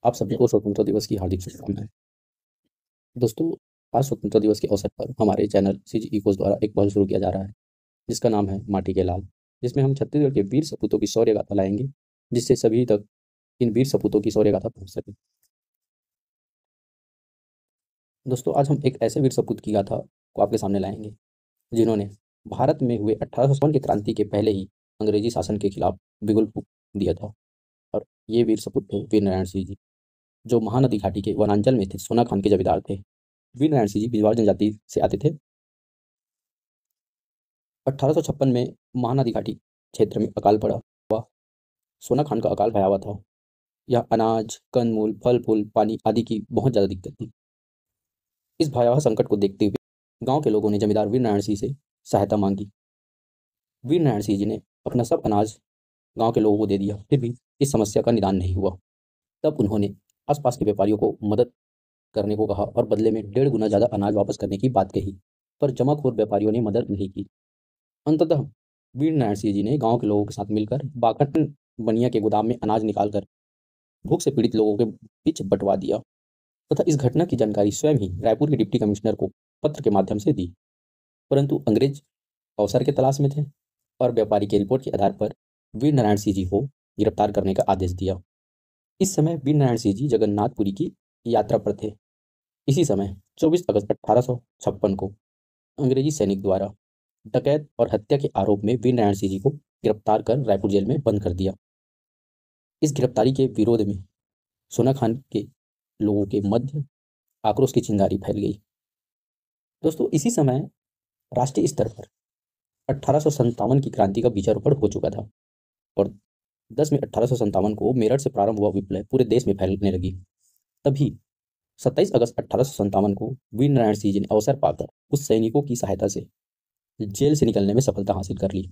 आप सभी को स्वतंत्रता दिवस की हार्दिक शुभकामनाएं। दोस्तों, आज स्वतंत्रता दिवस के अवसर पर हमारे चैनल सीजी इकोस द्वारा एक पहल शुरू किया जा रहा है, जिसका नाम है माटी के लाल, जिसमें हम छत्तीसगढ़ के वीर सपूतों की शौर्य गाथा लाएंगे, जिससे सभी तक इन वीर सपूतों की शौर्य गाथा पहुंच सके। दोस्तों, आज हम एक ऐसे वीर सपूत की गाथा को आपके सामने लाएंगे, जिन्होंने भारत में हुए 1855 की क्रांति के पहले ही अंग्रेजी शासन के खिलाफ बिगुल फूंक दिया था। और ये वीर सपूत थे वीर नारायण सिंह जी, जो महानदी घाटी के वनांचल में स्थित सोना खान के जमींदार थे। वीर नारायण सिंह जी बिजवाड़ जनजाति से आते थे। 1856 में महानदी घाटी क्षेत्र में अकाल पड़ा। सोना खान का अकाल भयावह था। यह अनाज, कंदमूल, फल फूल, पानी आदि की बहुत ज़्यादा दिक्कत थी। इस भयावह संकट को देखते हुए गांव के लोगों ने जमींदार वीर नारायण सिंह से सहायता मांगी। वीर नारायण सिंह जी ने अपना सब अनाज गांव के लोगों को दे दिया, फिर भी इस समस्या का निदान नहीं हुआ। तब उन्होंने आसपास के व्यापारियों को मदद करने को कहा और बदले में 1.5 गुना ज़्यादा अनाज वापस करने की बात कही, पर जमाखोर व्यापारियों ने मदद नहीं की। अंततः वीर नारायण सिंह जी ने गांव के लोगों के साथ मिलकर बाकरटन बनिया के गोदाम में अनाज निकालकर भूख से पीड़ित लोगों के बीच बंटवा दिया तथा इस घटना की जानकारी स्वयं ही रायपुर के डिप्टी कमिश्नर को पत्र के माध्यम से दी। परंतु अंग्रेज अवसर के तलाश में थे और व्यापारी की रिपोर्ट के आधार पर वीर नारायण सिंह जी को गिरफ्तार करने का आदेश दिया। इस समय वीर नारायण सिंह जी जगन्नाथपुरी की यात्रा पर थे। इसी समय 24 अगस्त 1856 को अंग्रेजी सैनिक द्वारा डकैत और हत्या के आरोप में वीर नारायण सिंह जी को गिरफ्तार कर रायपुर जेल में बंद कर दिया। इस गिरफ्तारी के विरोध में सोना खान के लोगों के मध्य आक्रोश की चिंगारी फैल गई। दोस्तों, इसी समय राष्ट्रीय स्तर पर 1857 की क्रांति का बीजारोपण हो चुका था और 10 में 1857 को मेरठ से प्रारंभ हुआ विप्लव पूरे देश में फैलने लगी। तभी 27 अगस्त 1857 को वीर नारायण सिंह जी ने अवसर पाकर उस सैनिकों की सहायता से जेल से निकलने में सफलता हासिल कर ली।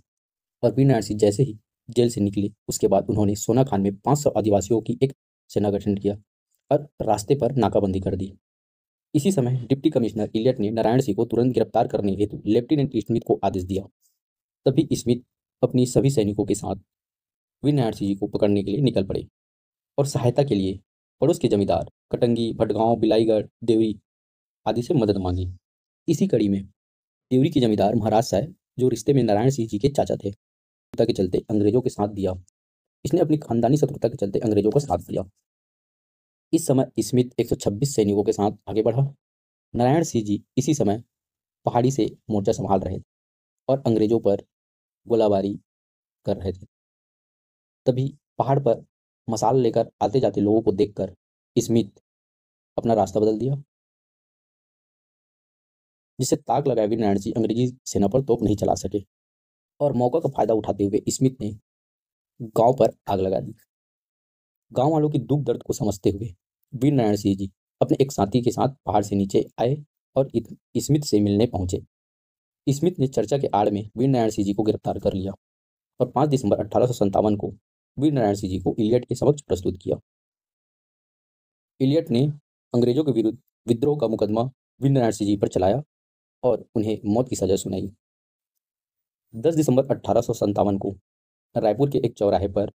और वीर नारायण सिंह जैसे ही जेल से निकले, उसके बाद उन्होंने सोना खान में 500 आदिवासियों की एक सेना गठन किया और रास्ते पर नाकाबंदी कर दी। इसी समय डिप्टी कमिश्नर इलियट ने नारायण सिंह को तुरंत गिरफ्तार करने हेतु लेफ्टिनेंट स्मिथ को आदेश दिया। तभी स्मिथ अपनी सभी सैनिकों के साथ वीर नारायण सिंह जी को पकड़ने के लिए निकल पड़े और सहायता के लिए पड़ोस के जमींदार कटंगी, भटगांव, बिलाईगढ़, देवरी आदि से मदद मांगी। इसी कड़ी में देवरी के जमींदार महाराज साहब, जो रिश्ते में नारायण सिंह जी के चाचा थे, शत्रुता के चलते अंग्रेजों के साथ दिया। इसने अपनी खानदानी शत्रुता के चलते अंग्रेजों का साथ दिया। इस समय स्मिथ 126 सैनिकों के साथ आगे बढ़ा। नारायण सिंह जी इसी समय पहाड़ी से मोर्चा संभाल रहे थे और अंग्रेजों पर गोलाबारी कर रहे थे। तभी पहाड़ पर मसाल लेकर आते जाते लोगों को देखकर स्मिथ अपना रास्ता बदल दिया, जिससे ताक लगाए वीर नारायण सिंह अंग्रेजी सेना पर तोप नहीं चला सके और मौका का फायदा उठाते हुए स्मिथ ने गांव पर आग लगा दी। गांव वालों की दुख दर्द को समझते हुए वीर नारायण सिंह जी अपने एक साथी के साथ पहाड़ से नीचे आए और स्मिथ से मिलने पहुंचे। स्मिथ ने चर्चा के आड़ में वीर नारायण सिंह जी को गिरफ्तार कर लिया और 5 दिसंबर 1857 को वीर नारायण सिंह जी को इलियट के समक्ष प्रस्तुत किया। इलियट ने अंग्रेजों के विरुद्ध विद्रोह का मुकदमा वीर नारायण सिंह जी पर चलाया और उन्हें मौत की सजा सुनाई। 10 दिसंबर 1857 को रायपुर के एक चौराहे पर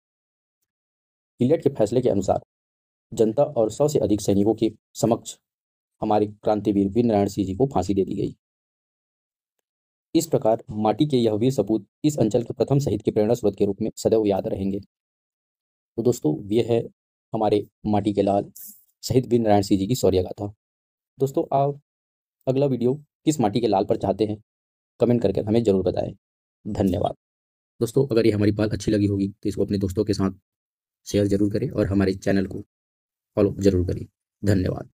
इलियट के फैसले के अनुसार जनता और 100 से अधिक सैनिकों के समक्ष हमारे क्रांतिवीर वीर नारायण सिंह जी को फांसी दे दी गई। इस प्रकार माटी के यह वीर सपूत इस अंचल के प्रथम शहीद के प्रेरणा स्रोत के रूप में सदैव याद रहेंगे। तो दोस्तों, ये है हमारे माटी के लाल शहीद वीर नारायण सिंह जी की शौर्य गाथा। दोस्तों, आप अगला वीडियो किस माटी के लाल पर चाहते हैं, कमेंट करके हमें जरूर बताएं। धन्यवाद। दोस्तों, अगर ये हमारी बात अच्छी लगी होगी तो इसको अपने दोस्तों के साथ शेयर जरूर करें और हमारे चैनल को फॉलो जरूर करें। धन्यवाद।